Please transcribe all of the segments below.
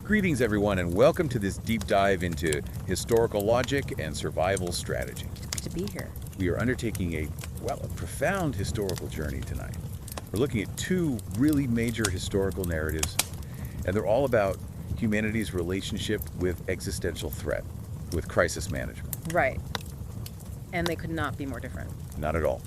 Greetings, everyone, and welcome to this deep dive into historical logic and survival strategy. To be here. We are undertaking a profound historical journey tonight. We're looking at two really major historical narratives, and they're all about humanity's relationship with existential threat, with crisis management. Right. And they could not be more different. Not at all.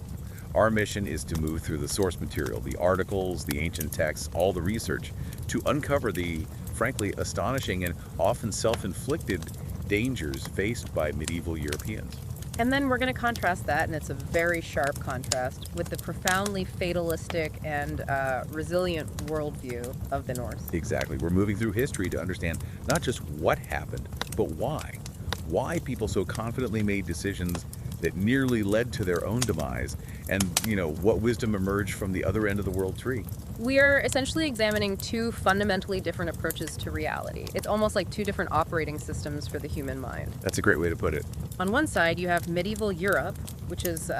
Our mission is to move through the source material, the articles, the ancient texts, all the research, to uncover the, frankly, astonishing and often self-inflicted dangers faced by medieval Europeans. And then we're going to contrast that, and it's a very sharp contrast, with the profoundly fatalistic and resilient worldview of the Norse. Exactly. We're moving through history to understand not just what happened, but why. Why people so confidently made decisions that nearly led to their own demise, and, what wisdom emerged from the other end of the world tree. We are essentially examining two fundamentally different approaches to reality. It's almost like two different operating systems for the human mind. That's a great way to put it. On one side, you have medieval Europe, which is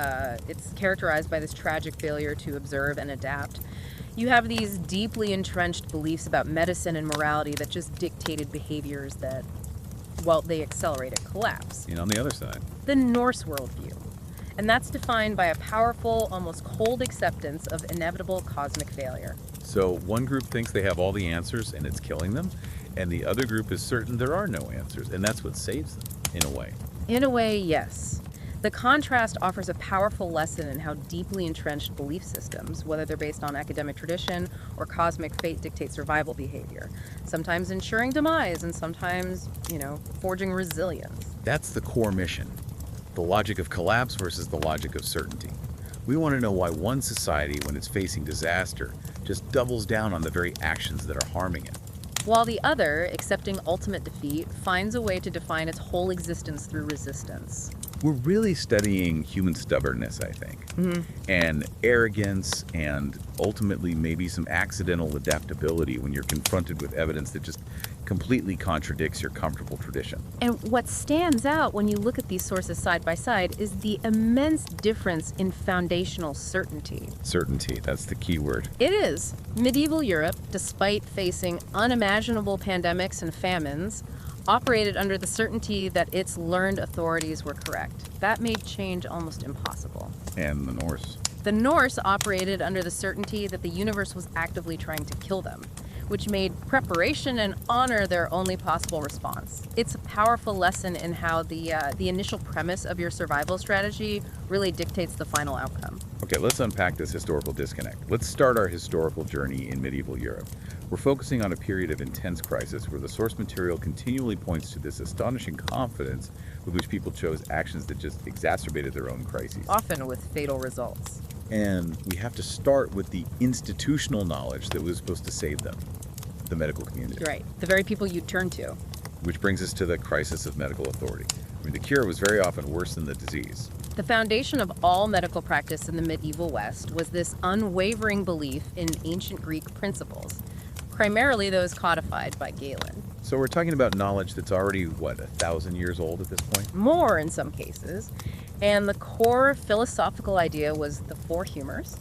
it's characterized by this tragic failure to observe and adapt. You have these deeply entrenched beliefs about medicine and morality that just dictated behaviors that, they accelerated collapse. And on the other side, The Norse worldview. And that's defined by a powerful, almost cold acceptance of inevitable cosmic failure. so one group thinks they have all the answers and it's killing them, and the other group is certain there are no answers, and that's what saves them, in a way. In a way, yes. The contrast offers a powerful lesson in how deeply entrenched belief systems, whether they're based on academic tradition or cosmic fate, dictate survival behavior, sometimes ensuring demise and sometimes, forging resilience. That's the core mission. The logic of collapse versus the logic of certainty. We want to know why one society, when it's facing disaster, just doubles down on the very actions that are harming it. While the other, accepting ultimate defeat, finds a way to define its whole existence through resistance. We're really studying human stubbornness, I think, and arrogance, and ultimately maybe some accidental adaptability when you're confronted with evidence that just completely contradicts your comfortable tradition. And what stands out when you look at these sources side by side is the immense difference in foundational certainty. Certainty, that's the key word. It is. Medieval Europe, despite facing unimaginable pandemics and famines, operated under the certainty that its learned authorities were correct. That made change almost impossible. And the Norse. The Norse operated under the certainty that the universe was actively trying to kill them, which made preparation and honor their only possible response. It's a powerful lesson in how the initial premise of your survival strategy really dictates the final outcome. Okay, let's unpack this historical disconnect. Let's start our historical journey in medieval Europe. We're focusing on a period of intense crisis where the source material continually points to this astonishing confidence with which people chose actions that just exacerbated their own crises. Often with fatal results. And we have to start with the institutional knowledge that was supposed to save them, the medical community. Right. The very people you turn to. Which brings us to the crisis of medical authority. The cure was very often worse than the disease. The foundation of all medical practice in the medieval West was this unwavering belief in ancient Greek principles, primarily those codified by Galen. So we're talking about knowledge that's already, 1,000 years old at this point? More in some cases. And the core philosophical idea was the four humors: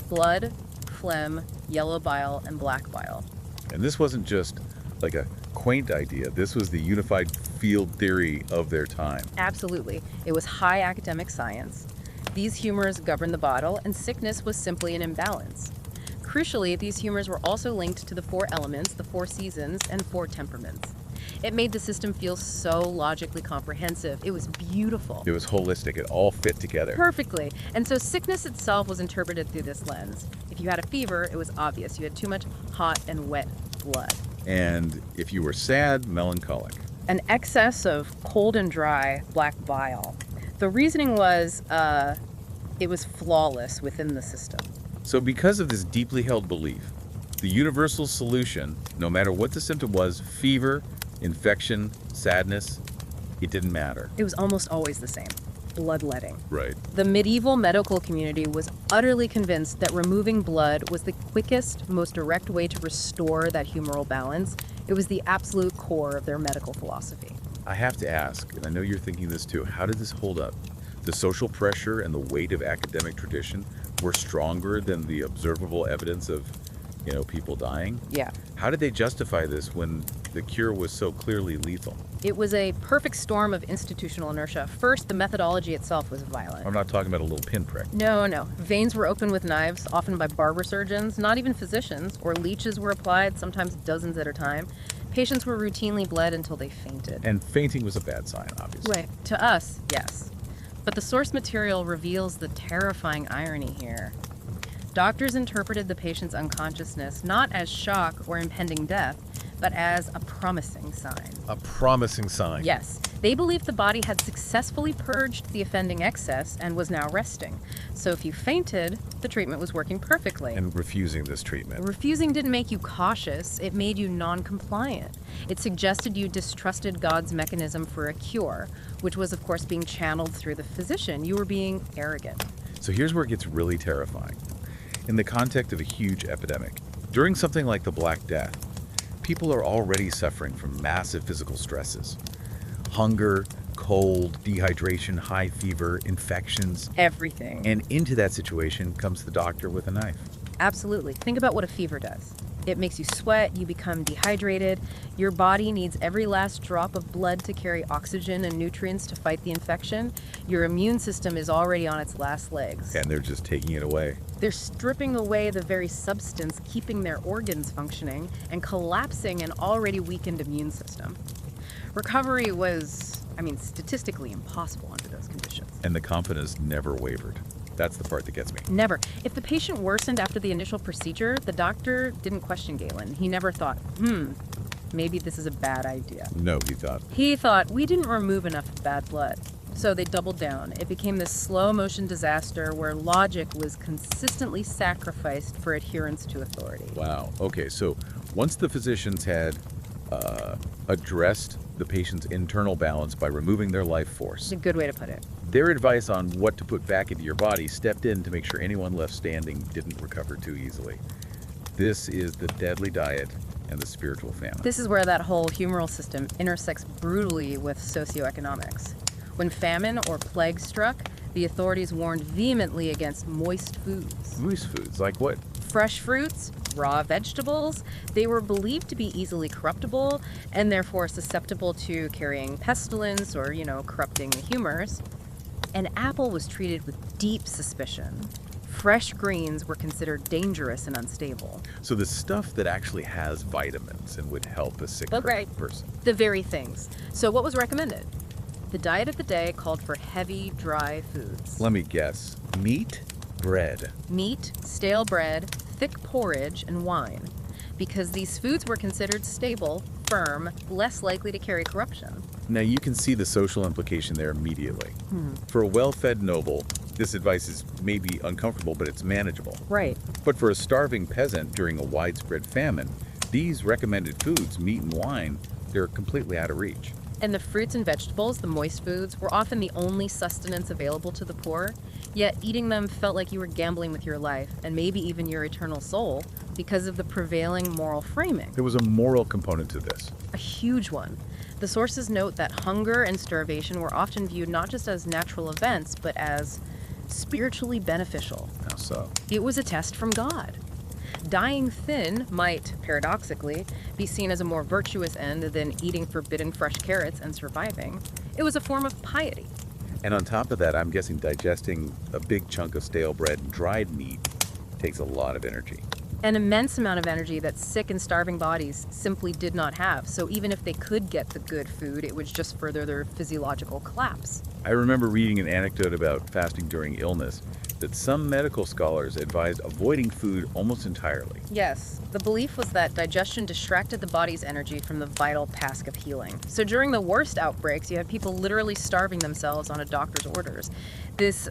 blood, phlegm, yellow bile, and black bile. And this wasn't just like a quaint idea. This was the unified field theory of their time. Absolutely. It was high academic science. These humors governed the body, and sickness was simply an imbalance. Crucially, these humors were also linked to the four elements, the four seasons, and four temperaments. It made the system feel so logically comprehensive. It was beautiful. It was holistic. It all fit together. Perfectly. And so sickness itself was interpreted through this lens. If you had a fever, it was obvious. You had too much hot and wet blood. And if you were sad, melancholic. An excess of cold and dry black bile. The reasoning was it was flawless within the system. So because of this deeply held belief, the universal solution, no matter what the symptom was, fever, infection, sadness, it didn't matter. It was almost always the same. Bloodletting. Right. The medieval medical community was utterly convinced that removing blood was the quickest, most direct way to restore that humoral balance. It was the absolute core of their medical philosophy. I have to ask, and I know you're thinking this too, how did this hold up? The social pressure and the weight of academic tradition were stronger than the observable evidence of, people dying? Yeah. How did they justify this when the cure was so clearly lethal? It was a perfect storm of institutional inertia. First, the methodology itself was violent. I'm not talking about a little pinprick. No. Veins were opened with knives, often by barber surgeons, not even physicians, or leeches were applied, sometimes dozens at a time. Patients were routinely bled until they fainted. And fainting was a bad sign, obviously. Right. To us, yes. But the source material reveals the terrifying irony here. Doctors interpreted the patient's unconsciousness not as shock or impending death, but as a promising sign. A promising sign. Yes, they believed the body had successfully purged the offending excess and was now resting. So if you fainted, the treatment was working perfectly. And refusing this treatment. Refusing didn't make you cautious, it made you non-compliant. It suggested you distrusted God's mechanism for a cure, which was, of course, being channeled through the physician. You were being arrogant. So here's where it gets really terrifying. In the context of a huge epidemic, during something like the Black Death, people are already suffering from massive physical stresses. Hunger, cold, dehydration, high fever, infections. Everything. And into that situation comes the doctor with a knife. Absolutely. Think about what a fever does. It makes you sweat, you become dehydrated, your body needs every last drop of blood to carry oxygen and nutrients to fight the infection. Your immune system is already on its last legs. And they're just taking it away. They're stripping away the very substance keeping their organs functioning and collapsing an already weakened immune system. Recovery was, statistically impossible under those conditions. And the confidence never wavered. That's the part that gets me. Never. If the patient worsened after the initial procedure, the doctor didn't question Galen. He never thought, maybe this is a bad idea. No, he thought. He thought, we didn't remove enough bad blood. So they doubled down. It became this slow motion disaster where logic was consistently sacrificed for adherence to authority. Wow. Okay, so once the physicians had addressed the patient's internal balance by removing their life force, It's a good way to put it. their advice on what to put back into your body stepped in to make sure anyone left standing didn't recover too easily. This is the deadly diet and the spiritual famine. This is where that whole humoral system intersects brutally with socioeconomics. When famine or plague struck, the authorities warned vehemently against moist foods. Moose foods, like what? Fresh fruits, raw vegetables, they were believed to be easily corruptible and therefore susceptible to carrying pestilence or, corrupting the humors. An apple was treated with deep suspicion. Fresh greens were considered dangerous and unstable. So the stuff that actually has vitamins and would help a sick person. The very things. So what was recommended? The diet of the day called for heavy, dry foods. Let me guess. Meat, bread. Meat, stale bread, thick porridge, and wine. Because these foods were considered stable, firm, less likely to carry corruption. Now you can see the social implication there immediately. For a well-fed noble, this advice is maybe uncomfortable, but it's manageable. Right. But for a starving peasant during a widespread famine, these recommended foods, meat and wine, they're completely out of reach. And the fruits and vegetables, the moist foods, were often the only sustenance available to the poor, yet eating them felt like you were gambling with your life, and maybe even your eternal soul, because of the prevailing moral framing. There was a moral component to this. A huge one. The sources note that hunger and starvation were often viewed not just as natural events, but as spiritually beneficial. How so? It was a test from God. Dying thin might, paradoxically, be seen as a more virtuous end than eating forbidden fresh carrots and surviving. It was a form of piety. And on top of that, I'm guessing digesting a big chunk of stale bread and dried meat takes a lot of energy. An immense amount of energy that sick and starving bodies simply did not have. So even if they could get the good food, it would just further their physiological collapse. I remember reading an anecdote about fasting during illness that some medical scholars advised avoiding food almost entirely. Yes, the belief was that digestion distracted the body's energy from the vital task of healing. So during the worst outbreaks, you had people literally starving themselves on a doctor's orders. This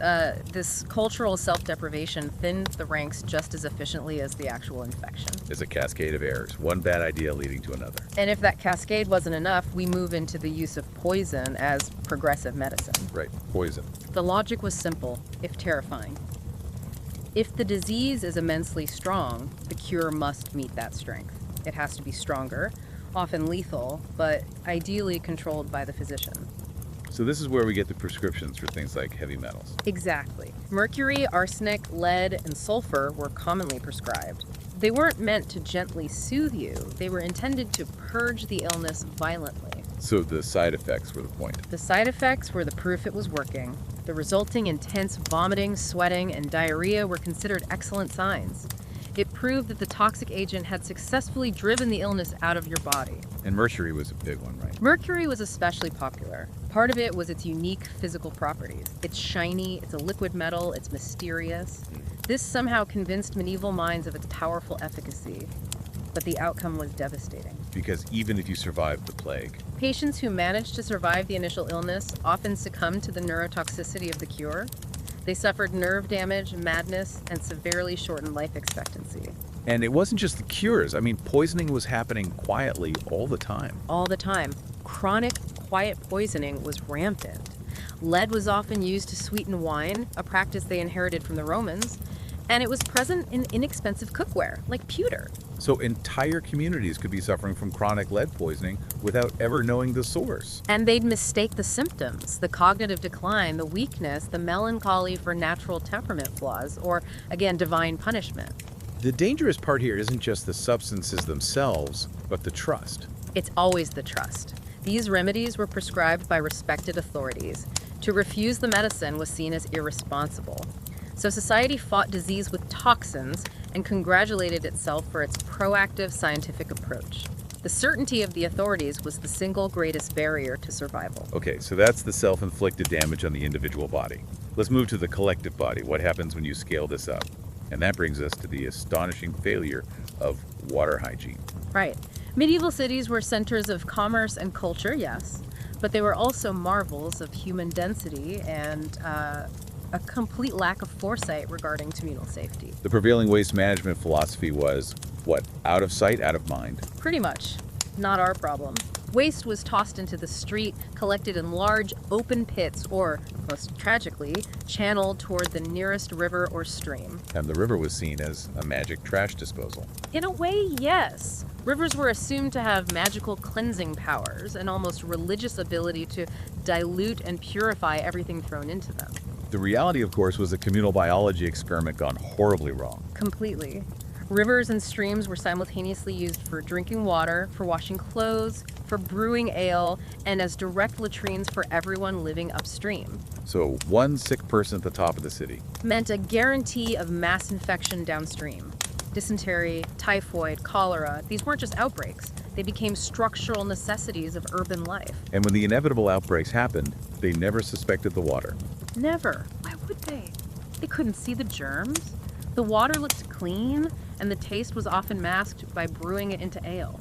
cultural self-deprivation thinned the ranks just as efficiently as the actual infection. It's a cascade of errors, one bad idea leading to another. And if that cascade wasn't enough, we move into the use of poison as progressive medicine. Right, poison. The logic was simple, if terrifying. If the disease is immensely strong, the cure must meet that strength. It has to be stronger, often lethal, but ideally controlled by the physician. So this is where we get the prescriptions for things like heavy metals. Exactly. Mercury, arsenic, lead, and sulfur were commonly prescribed. They weren't meant to gently soothe you. They were intended to purge the illness violently. So the side effects were the point. The side effects were the proof it was working. The resulting intense vomiting, sweating, and diarrhea were considered excellent signs. It proved that the toxic agent had successfully driven the illness out of your body. And mercury was a big one, right? Mercury was especially popular. Part of it was its unique physical properties. It's shiny, it's a liquid metal, it's mysterious. This somehow convinced medieval minds of its powerful efficacy, but the outcome was devastating. Because even if you survived the plague, Patients who managed to survive the initial illness often succumbed to the neurotoxicity of the cure. They suffered nerve damage, madness, and severely shortened life expectancy. and it wasn't just the cures. I mean, poisoning was happening quietly all the time. All the time, chronic, quiet poisoning was rampant. Lead was often used to sweeten wine, a practice they inherited from the Romans, and it was present in inexpensive cookware, like pewter. So entire communities could be suffering from chronic lead poisoning without ever knowing the source. And they'd mistake the symptoms, the cognitive decline, the weakness, the melancholy for natural temperament flaws, or, again, divine punishment. The dangerous part here isn't just the substances themselves, but the trust. It's always the trust. These remedies were prescribed by respected authorities. To refuse the medicine was seen as irresponsible. So society fought disease with toxins and congratulated itself for its proactive scientific approach. The certainty of the authorities was the single greatest barrier to survival. Okay, so that's the self-inflicted damage on the individual body. Let's move to the collective body. What happens when you scale this up? And that brings us to the astonishing failure of water hygiene. Right. Medieval cities were centers of commerce and culture, yes, but they were also marvels of human density and a complete lack of foresight regarding communal safety. The prevailing waste management philosophy was, what, out of sight, out of mind? Pretty much. Not our problem. Waste was tossed into the street, collected in large, open pits, or, most tragically, channeled toward the nearest river or stream. And the river was seen as a magic trash disposal. In a way, yes. Rivers were assumed to have magical cleansing powers, an almost religious ability to dilute and purify everything thrown into them. The reality, of course, was a communal biology experiment gone horribly wrong. Completely. Rivers and streams were simultaneously used for drinking water, for washing clothes, for brewing ale, and as direct latrines for everyone living upstream. So one sick person at the top of the city. Meant a guarantee of mass infection downstream. Dysentery, typhoid, cholera, these weren't just outbreaks. They became structural necessities of urban life. And when the inevitable outbreaks happened, they never suspected the water. Never. Why would they? They couldn't see the germs. The water looked clean, and the taste was often masked by brewing it into ale.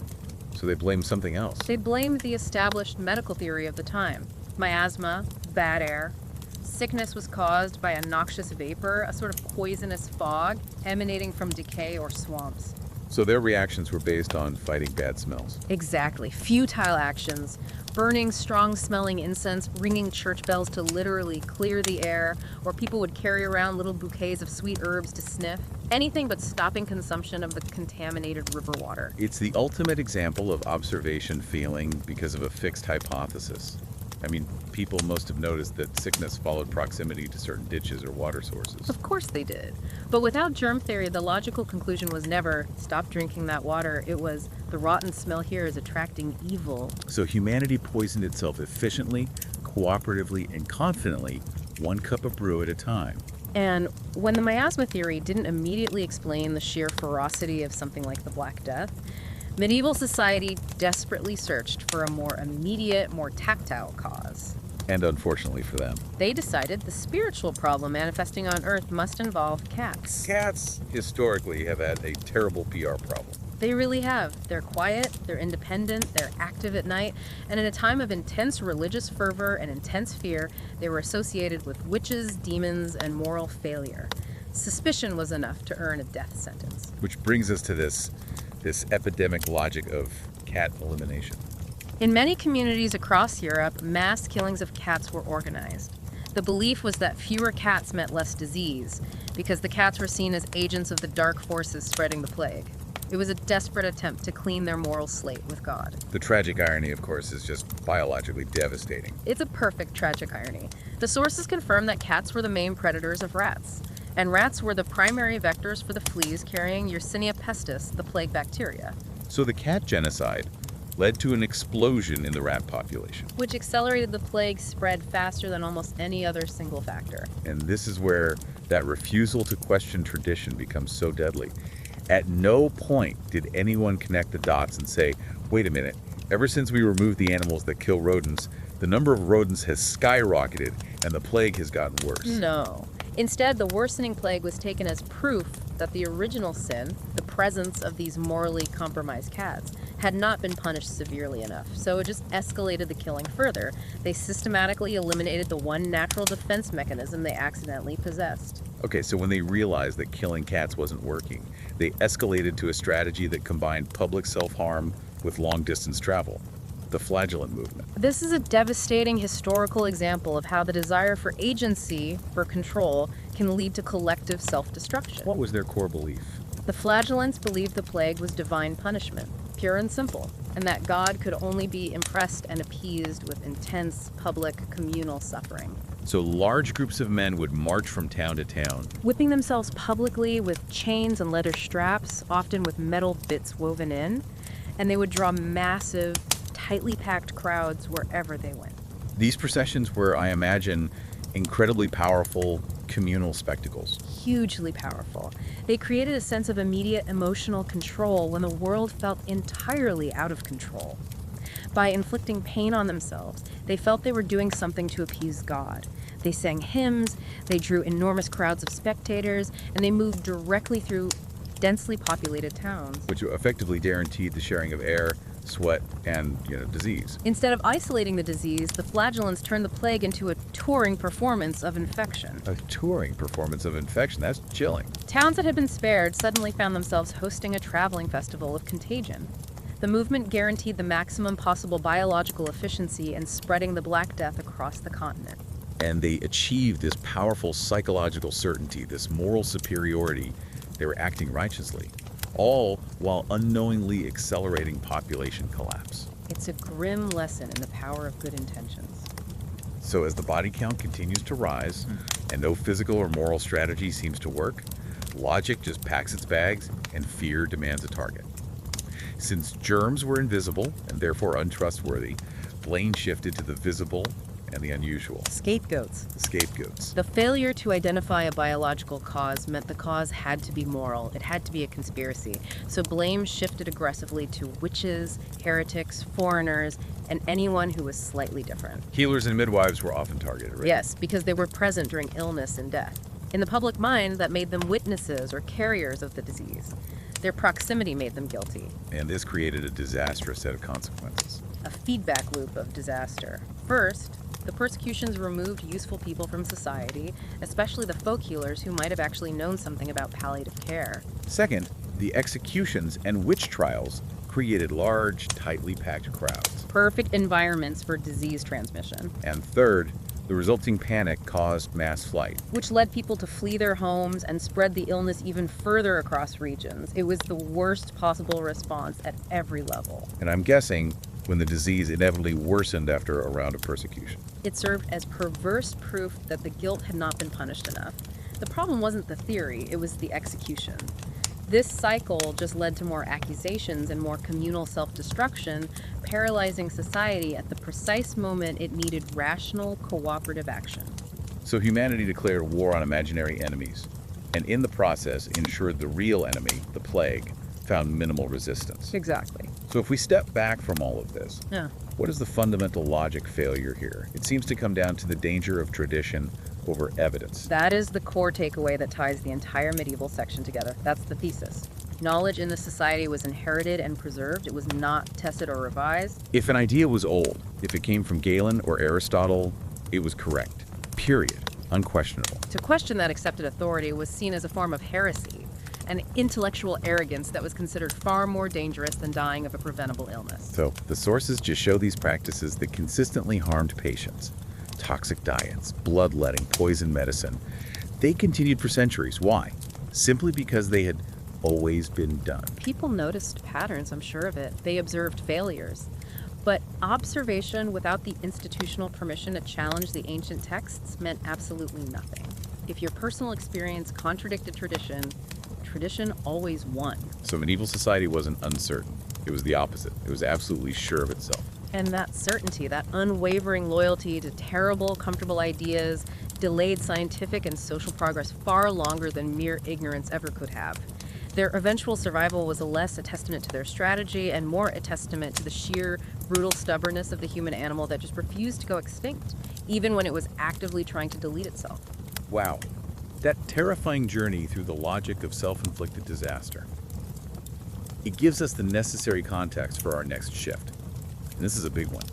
So they blamed something else. They blamed the established medical theory of the time. Miasma, bad air. Sickness was caused by a noxious vapor, a sort of poisonous fog emanating from decay or swamps. So their reactions were based on fighting bad smells. Exactly. Futile actions. Burning strong-smelling incense, ringing church bells to literally clear the air, or people would carry around little bouquets of sweet herbs to sniff. Anything but stopping consumption of the contaminated river water. It's the ultimate example of observation failing because of a fixed hypothesis. I mean, people must have noticed that sickness followed proximity to certain ditches or water sources. Of course they did. But without germ theory, the logical conclusion was never, stop drinking that water. It was, the rotten smell here is attracting evil. So humanity poisoned itself efficiently, cooperatively, and confidently, one cup of brew at a time. And when the miasma theory didn't immediately explain the sheer ferocity of something like the Black Death, medieval society desperately searched for a more immediate, more tactile cause. And unfortunately for them. They decided the spiritual problem manifesting on Earth must involve cats. Cats, historically, have had a terrible PR problem. They really have. They're quiet, they're independent, they're active at night, and in a time of intense religious fervor and intense fear, they were associated with witches, demons, and moral failure. Suspicion was enough to earn a death sentence. Which brings us to this epidemic logic of cat elimination. In many communities across Europe, mass killings of cats were organized. The belief was that fewer cats meant less disease, because the cats were seen as agents of the dark forces spreading the plague. It was a desperate attempt to clean their moral slate with God. The tragic irony, of course, is just biologically devastating. It's a perfect tragic irony. The sources confirm that cats were the main predators of rats. And rats were the primary vectors for the fleas carrying Yersinia pestis, the plague bacteria, So the cat genocide led to an explosion in the rat population. which accelerated the plague spread faster than almost any other single factor. And this is where that refusal to question tradition becomes so deadly. At no point did anyone connect the dots and say, wait a minute, ever since we removed the animals that kill rodents, the number of rodents has skyrocketed and the plague has gotten worse. No. Instead, the worsening plague was taken as proof that the original sin, the presence of these morally compromised cats, had not been punished severely enough. So it just escalated the killing further. They systematically eliminated the one natural defense mechanism they accidentally possessed. Okay, so when they realized that killing cats wasn't working, they escalated to a strategy that combined public self-harm with long-distance travel, the flagellant movement. This is a devastating historical example of how the desire for agency, for control, can lead to collective self-destruction. What was their core belief? The flagellants believed the plague was divine punishment, pure and simple, and that God could only be impressed and appeased with intense public communal suffering. So large groups of men would march from town to town, Whipping themselves publicly with chains and leather straps, often with metal bits woven in, and they would draw massive, tightly packed crowds wherever they went. These processions were, I imagine, incredibly powerful communal spectacles. Hugely powerful. They created a sense of immediate emotional control when the world felt entirely out of control. By inflicting pain on themselves, they felt they were doing something to appease God. They sang hymns, they drew enormous crowds of spectators, and they moved directly through densely populated towns. Which effectively guaranteed the sharing of air, sweat, and disease. Instead of isolating the disease, the flagellants turned the plague into a touring performance of infection. A touring performance of infection, that's chilling. Towns that had been spared suddenly found themselves hosting a traveling festival of contagion. The movement guaranteed the maximum possible biological efficiency in spreading the Black Death across the continent. And they achieved this powerful psychological certainty, this moral superiority. They were acting righteously, all while unknowingly accelerating population collapse. It's a grim lesson in the power of good intentions. So as the body count continues to rise, and no physical or moral strategy seems to work, logic just packs its bags and fear demands a target. Since germs were invisible and therefore untrustworthy, blame shifted to the visible and the unusual, Scapegoats. the scapegoats. The failure to identify a biological cause meant the cause had to be moral. It had to be a conspiracy. So blame shifted aggressively to witches, heretics, foreigners, and anyone who was slightly different. Healers and midwives were often targeted, right? Yes, because they were present during illness and death. In the public mind, that made them witnesses or carriers of the disease. Their proximity made them guilty. And this created a disastrous set of consequences. A feedback loop of disaster. First, the persecutions removed useful people from society, especially the folk healers who might have actually known something about palliative care. Second, the executions and witch trials created large, tightly packed crowds. Perfect environments for disease transmission, And third, the resulting panic caused mass flight. which led people to flee their homes and spread the illness even further across regions. It was the worst possible response at every level. And I'm guessing when the disease inevitably worsened after a round of persecution. It served as perverse proof that the guilt had not been punished enough. The problem wasn't the theory, it was the execution. This cycle just led to more accusations and more communal self-destruction, paralyzing society at the precise moment it needed rational, cooperative action. So humanity declared war on imaginary enemies, and in the process ensured the real enemy, the plague, found minimal resistance. Exactly. So if we step back from all of this, Yeah. what is the fundamental logic failure here? It seems to come down to the danger of tradition over evidence. That is the core takeaway that ties the entire medieval section together. That's the thesis. Knowledge in the society was inherited and preserved. It was not tested or revised. If an idea was old, if it came from Galen or Aristotle, it was correct. Period. Unquestionable. To question that accepted authority was seen as a form of heresy, an intellectual arrogance that was considered far more dangerous than dying of a preventable illness. So the sources just show these practices that consistently harmed patients. Toxic diets, bloodletting, poison medicine. They continued for centuries. Why? Simply because they had always been done. People noticed patterns, I'm sure of it. They observed failures. But observation without the institutional permission to challenge the ancient texts meant absolutely nothing. If your personal experience contradicted tradition, tradition always won. So medieval society wasn't uncertain. It was the opposite. It was absolutely sure of itself. And that certainty, that unwavering loyalty to terrible, comfortable ideas, delayed scientific and social progress far longer than mere ignorance ever could have. Their eventual survival was less a testament to their strategy and more a testament to the sheer, brutal stubbornness of the human animal that just refused to go extinct, even when it was actively trying to delete itself. Wow. That terrifying journey through the logic of self-inflicted disaster. It gives us the necessary context for our next shift. And this is a big one.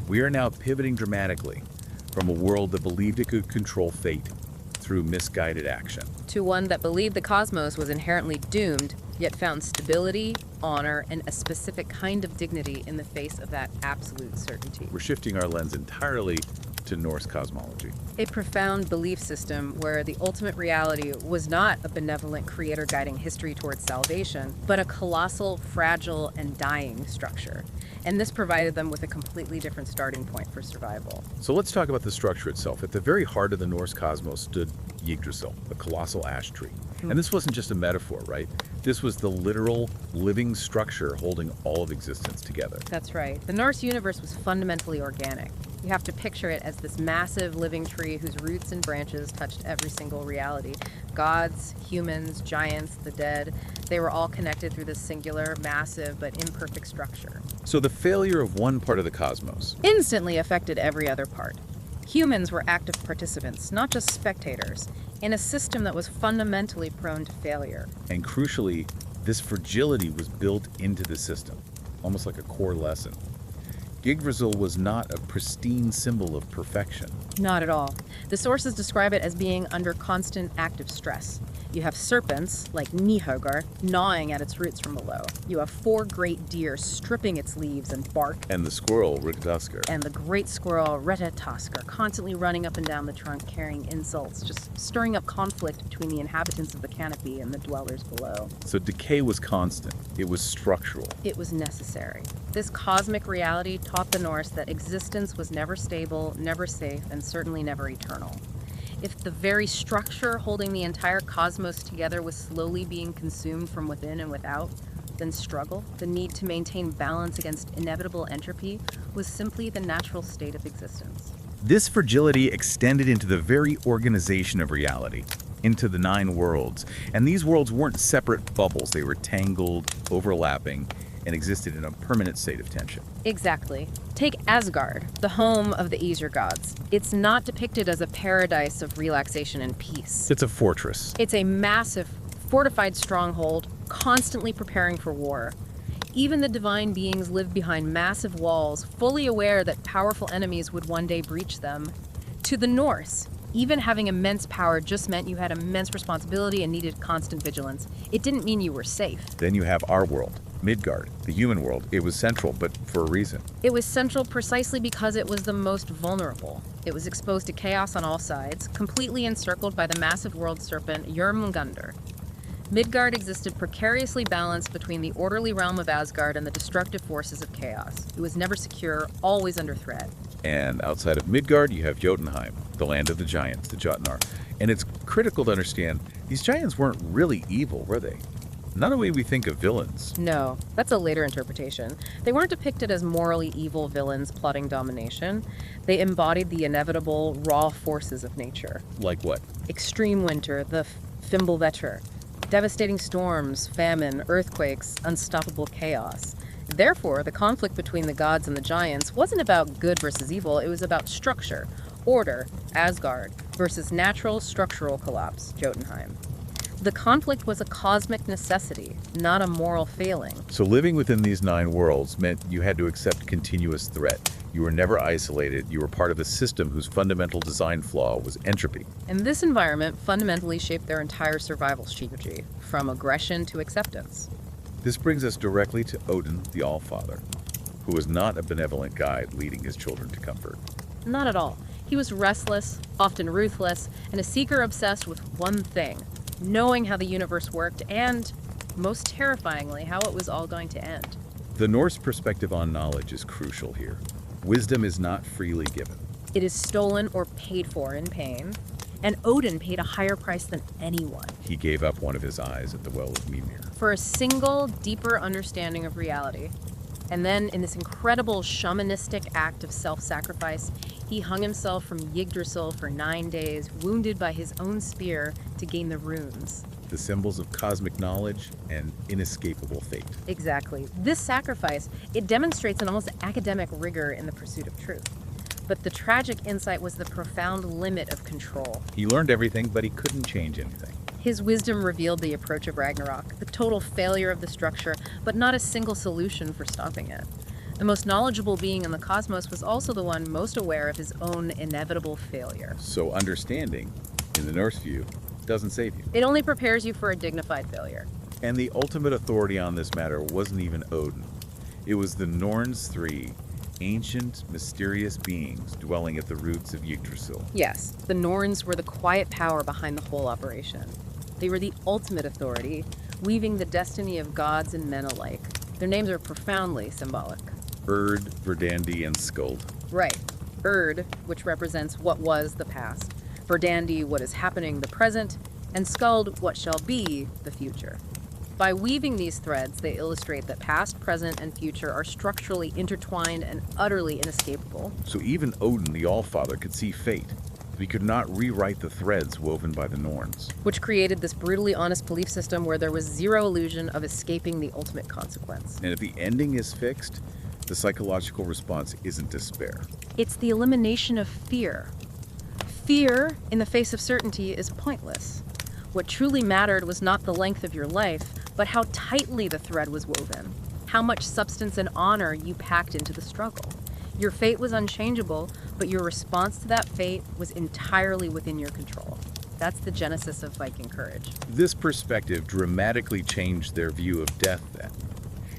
We are now pivoting dramatically from a world that believed it could control fate through misguided action. To one that believed the cosmos was inherently doomed, yet found stability, honor, and a specific kind of dignity in the face of that absolute certainty. We're shifting our lens entirely to Norse cosmology. A profound belief system where the ultimate reality was not a benevolent creator guiding history towards salvation, but a colossal, fragile, and dying structure. And this provided them with a completely different starting point for survival. So let's talk about the structure itself. At the very heart of the Norse cosmos stood Yggdrasil, the colossal ash tree. And this wasn't just a metaphor, right? This was the literal living structure holding all of existence together. That's right. The Norse universe was fundamentally organic. You have to picture it as this massive living tree whose roots and branches touched every single reality. Gods, humans, giants, the dead, they were all connected through this singular, massive, but imperfect structure. So the failure of one part of the cosmos, Instantly affected every other part. Humans were active participants, not just spectators, in a system that was fundamentally prone to failure. and crucially, this fragility was built into the system, almost like a core lesson. Yggdrasil was not a pristine symbol of perfection. Not at all. The sources describe it as being under constant active stress. You have serpents, like Nihögr, gnawing at its roots from below. You have 4 great deer stripping its leaves and bark, And the squirrel, Rigdaskr. and the great squirrel, Retataskr, constantly running up and down the trunk carrying insults, just stirring up conflict between the inhabitants of the canopy and the dwellers below. So decay was constant. It was structural. It was necessary. This cosmic reality taught the Norse that existence was never stable, never safe, and certainly never eternal. If the very structure holding the entire cosmos together was slowly being consumed from within and without, then struggle, the need to maintain balance against inevitable entropy, was simply the natural state of existence. This fragility extended into the very organization of reality, into the 9 worlds. And these worlds weren't separate bubbles. They were tangled, overlapping, and existed in a permanent state of tension. Exactly. Take Asgard, the home of the Aesir gods. It's not depicted as a paradise of relaxation and peace. It's a fortress. It's a massive, fortified stronghold, constantly preparing for war. Even the divine beings lived behind massive walls, fully aware that powerful enemies would one day breach them. To the Norse, even having immense power just meant you had immense responsibility and needed constant vigilance. It didn't mean you were safe. Then you have our world, Midgard, the human world. It was central, but for a reason. It was central precisely because it was the most vulnerable. It was exposed to chaos on all sides, completely encircled by the massive world serpent Jörmungandr. Midgard existed precariously balanced between the orderly realm of Asgard and the destructive forces of chaos. It was never secure, always under threat. And outside of Midgard, you have Jotunheim, the land of the giants, the Jotnar. And it's critical to understand these giants weren't really evil, were they? Not the way we think of villains. No, that's a later interpretation. They weren't depicted as morally evil villains plotting domination. They embodied the inevitable, raw forces of nature. Like what? Extreme winter, the Fimbulvetr, devastating storms, famine, earthquakes, unstoppable chaos. Therefore, the conflict between the gods and the giants wasn't about good versus evil, it was about structure, order, Asgard, versus natural structural collapse, Jotunheim. The conflict was a cosmic necessity, not a moral failing. So living within these 9 worlds meant you had to accept continuous threat. You were never isolated. You were part of a system whose fundamental design flaw was entropy. And this environment fundamentally shaped their entire survival strategy, from aggression to acceptance. This brings us directly to Odin, the Allfather, who was not a benevolent guide leading his children to comfort. Not at all. He was restless, often ruthless, and a seeker obsessed with one thing: knowing how the universe worked and, most terrifyingly, how it was all going to end. The Norse perspective on knowledge is crucial here. Wisdom is not freely given. It is stolen or paid for in pain. And Odin paid a higher price than anyone He gave up one of his eyes at the Well of Mimir. for a single, deeper understanding of reality. And then, in this incredible shamanistic act of self-sacrifice, he hung himself from Yggdrasil for 9 days, wounded by his own spear to gain the runes. The symbols of cosmic knowledge and inescapable fate. Exactly. This sacrifice, it demonstrates an almost academic rigor in the pursuit of truth. But the tragic insight was the profound limit of control. He learned everything, but he couldn't change anything. His wisdom revealed the approach of Ragnarok, the total failure of the structure, but not a single solution for stopping it. The most knowledgeable being in the cosmos was also the one most aware of his own inevitable failure. So understanding, in the Norse view, doesn't save you. It only prepares you for a dignified failure. And the ultimate authority on this matter wasn't even Odin. It was the Norns three, ancient, mysterious beings dwelling at the roots of Yggdrasil. Yes, the Norns were the quiet power behind the whole operation. They were the ultimate authority, weaving the destiny of gods and men alike. Their names are profoundly symbolic. Erd, Verdandi, and Skuld. Right. Erd, which represents what was the past. Verdandi, what is happening, the present. And Skuld, what shall be, the future. By weaving these threads, they illustrate that past, present, and future are structurally intertwined and utterly inescapable. So even Odin, the Allfather, could see fate, but he could not rewrite the threads woven by the Norns. Which created this brutally honest belief system where there was zero illusion of escaping the ultimate consequence. And if the ending is fixed, the psychological response isn't despair. It's the elimination of fear. Fear in the face of certainty is pointless. What truly mattered was not the length of your life, but how tightly the thread was woven, how much substance and honor you packed into the struggle. Your fate was unchangeable, but your response to that fate was entirely within your control. That's the genesis of Viking courage. This perspective dramatically changed their view of death then.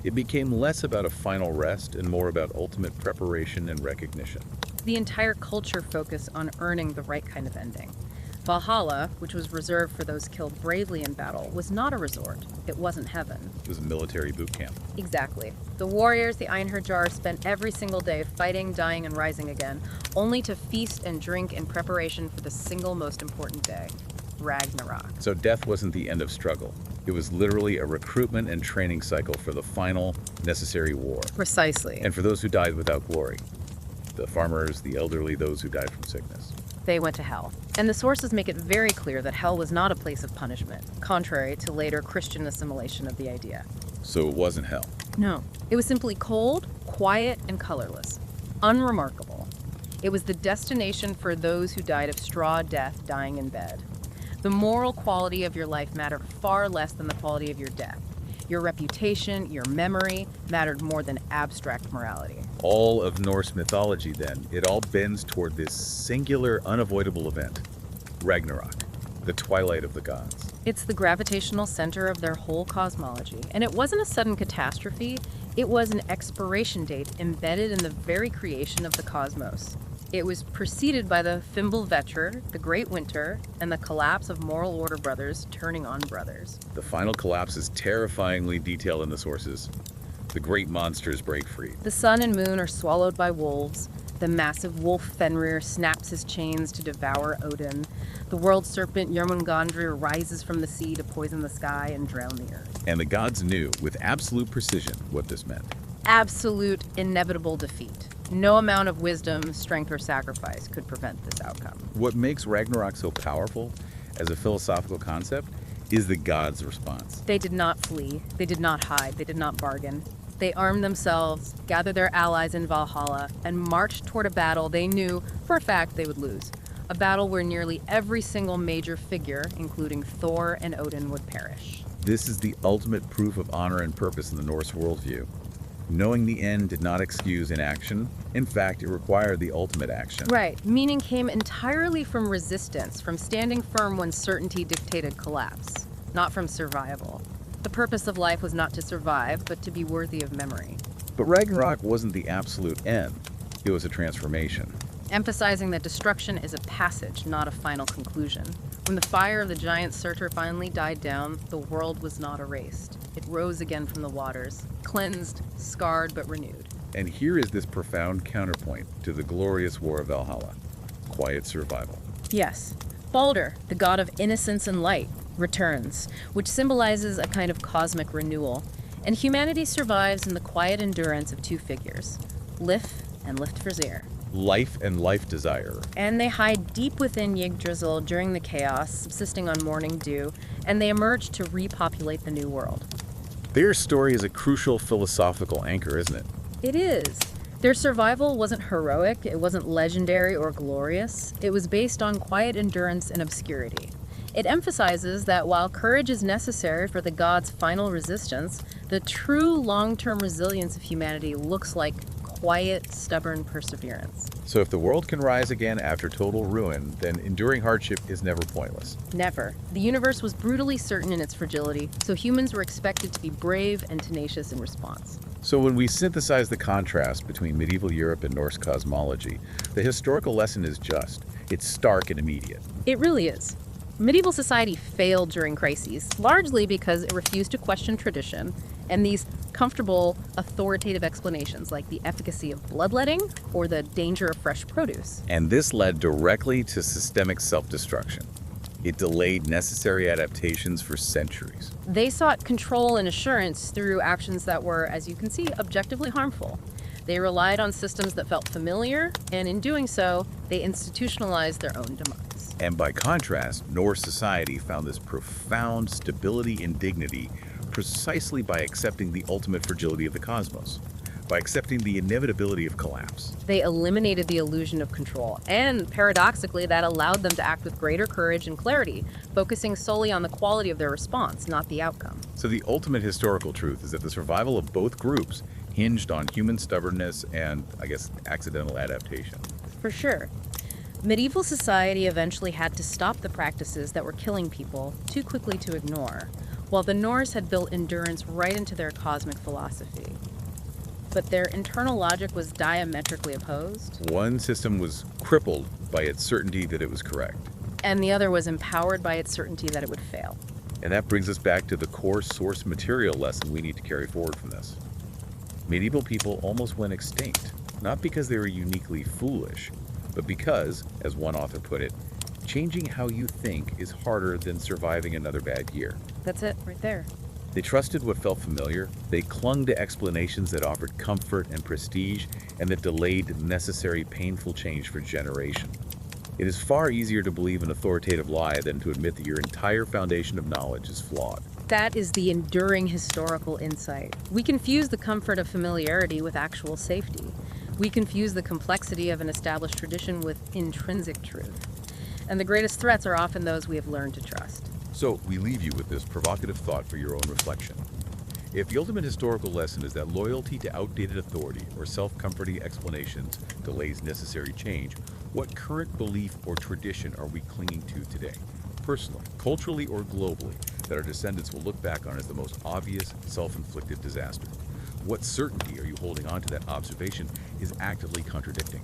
It became less about a final rest and more about ultimate preparation and recognition. The entire culture focused on earning the right kind of ending. Valhalla, which was reserved for those killed bravely in battle, was not a resort. It wasn't heaven. It was a military boot camp. Exactly. The warriors, the Einherjar, spent every single day fighting, dying, and rising again, only to feast and drink in preparation for the single most important day, Ragnarok. So death wasn't the end of struggle. It was literally a recruitment and training cycle for the final, necessary war. Precisely. And for those who died without glory. The farmers, the elderly, those who died from sickness. They went to hell. And the sources make it very clear that hell was not a place of punishment, contrary to later Christian assimilation of the idea. So it wasn't hell. No, it was simply cold, quiet, and colorless. Unremarkable. It was the destination for those who died of straw death dying in bed. The moral quality of your life mattered far less than the quality of your death. Your reputation, your memory, mattered more than abstract morality. All of Norse mythology, then, it all bends toward this singular, unavoidable event, Ragnarok, the twilight of the gods. It's the gravitational center of their whole cosmology. And it wasn't a sudden catastrophe, it was an expiration date embedded in the very creation of the cosmos. It was preceded by the Fimbulvetr, the Great Winter, and the collapse of Moral Order brothers turning on brothers. The final collapse is terrifyingly detailed in the sources. The great monsters break free. The sun and moon are swallowed by wolves. The massive wolf Fenrir snaps his chains to devour Odin. The world serpent Jormungandr rises from the sea to poison the sky and drown the earth. And the gods knew, with absolute precision, what this meant. Absolute, inevitable defeat. No amount of wisdom, strength, or sacrifice could prevent this outcome. What makes Ragnarok so powerful as a philosophical concept is the gods' response. They did not flee. They did not hide. They did not bargain. They armed themselves, gathered their allies in Valhalla, and marched toward a battle they knew for a fact they would lose. A battle where nearly every single major figure, including Thor and Odin, would perish. This is the ultimate proof of honor and purpose in the Norse worldview. Knowing the end did not excuse inaction. In fact, it required the ultimate action. Right. Meaning came entirely from resistance, from standing firm when certainty dictated collapse, not from survival. The purpose of life was not to survive, but to be worthy of memory. But Ragnarok wasn't the absolute end. It was a transformation. Emphasizing that destruction is a passage, not a final conclusion. When the fire of the giant Surtur finally died down, the world was not erased. It rose again from the waters, cleansed, scarred, but renewed. And here is this profound counterpoint to the glorious war of Valhalla: quiet survival. Yes, Balder, the god of innocence and light, returns, which symbolizes a kind of cosmic renewal, and humanity survives in the quiet endurance of two figures, Lif and Liftfrazir. Life and life desire. And they hide deep within Yggdrasil during the chaos, subsisting on morning dew, and they emerge to repopulate the new world. Their story is a crucial philosophical anchor, isn't it? It is. Their survival wasn't heroic, it wasn't legendary or glorious. It was based on quiet endurance and obscurity. It emphasizes that while courage is necessary for the gods' final resistance, the true long-term resilience of humanity looks like quiet, stubborn perseverance. So if the world can rise again after total ruin, then enduring hardship is never pointless. Never. The universe was brutally certain in its fragility, so humans were expected to be brave and tenacious in response. So when we synthesize the contrast between medieval Europe and Norse cosmology, the historical lesson is just. It's stark and immediate. It really is. Medieval society failed during crises, largely because it refused to question tradition and these comfortable, authoritative explanations like the efficacy of bloodletting or the danger of fresh produce. And this led directly to systemic self-destruction. It delayed necessary adaptations for centuries. They sought control and assurance through actions that were, as you can see, objectively harmful. They relied on systems that felt familiar, and in doing so, they institutionalized their own demise. And by contrast, Norse society found this profound stability and dignity precisely by accepting the ultimate fragility of the cosmos, by accepting the inevitability of collapse. They eliminated the illusion of control, and paradoxically, that allowed them to act with greater courage and clarity, focusing solely on the quality of their response, not the outcome. So the ultimate historical truth is that the survival of both groups hinged on human stubbornness and, I guess, accidental adaptation. For sure. Medieval society eventually had to stop the practices that were killing people too quickly to ignore, while the Norse had built endurance right into their cosmic philosophy. But their internal logic was diametrically opposed, One system was crippled by its certainty that it was correct. and the other was empowered by its certainty that it would fail. And that brings us back to the core source material lesson we need to carry forward from this. Medieval people almost went extinct, not because they were uniquely foolish, but because, as one author put it, changing how you think is harder than surviving another bad year. That's it, right there. They trusted what felt familiar, they clung to explanations that offered comfort and prestige, and that delayed necessary painful change for generations. It is far easier to believe an authoritative lie than to admit that your entire foundation of knowledge is flawed. That is the enduring historical insight. We confuse the comfort of familiarity with actual safety. We confuse the complexity of an established tradition with intrinsic truth. And the greatest threats are often those we have learned to trust. So, we leave you with this provocative thought for your own reflection. If the ultimate historical lesson is that loyalty to outdated authority or self-comforting explanations delays necessary change, what current belief or tradition are we clinging to today, personally, culturally, or globally, that our descendants will look back on as the most obvious self-inflicted disaster? What certainty are you holding on to that observation is actively contradicting?